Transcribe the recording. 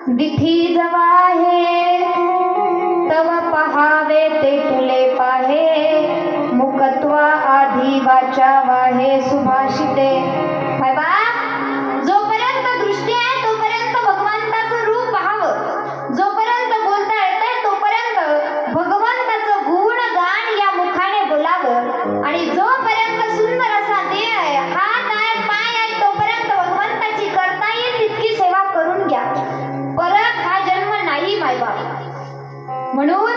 दिठी जवाहे तव पहावे ते तुले पाहे मुकत्वा आधी वाचा वाहे सुभाषिते. बाबा, जोपर्यंत दृष्टी आहे तोपर्यंत भगवंताचं रूप पाहावं, जोपर्यंत बोलता येतंय तोपर्यंत भगवंताचं गुण गान या मुखाने बोलावं, आणि जोपर्यंत सुंदर असा देह आहे, हात आहे, पाय आहे, तोपर्यंत भगवंताची करता येईल तितकी सेवा करून घ्या. परत हा जन्म नाही मायबाप. म्हणून